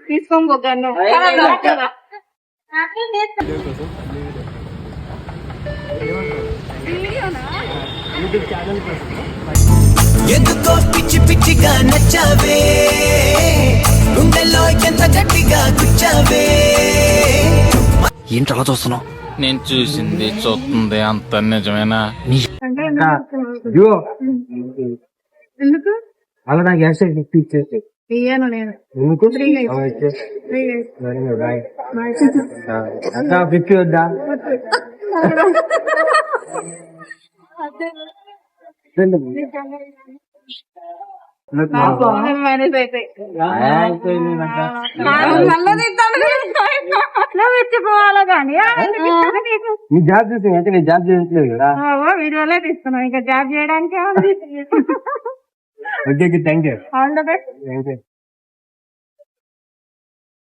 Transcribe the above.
తీసుకోను ఎందుకో పిచ్చి పిచ్చిగా నచ్చావే, గుండెల్లో ఎంత గట్టిగా గుచ్చావే. ఏంటి అలా చూస్తున్నావు? నేను చూసింది చూస్తుంది అంత నిజమేనా? ఎందుకు అలా నాకు ఎక్స్ట్రా గిఫ్ట్ ఇచ్చేసి ఇయ్యాను నేను ఫిఫ్టీ వద్దా? మేనేజ్ అయితే మెచ్చిపోవాలా కానీ నీ జాబ్ చూసి అయితే నేను జాబ్ చేయట్లేదు కదా. వీడియోలే తీస్తున్నాం ఇంకా జాబ్ చేయడానికి okay thank you. All the best.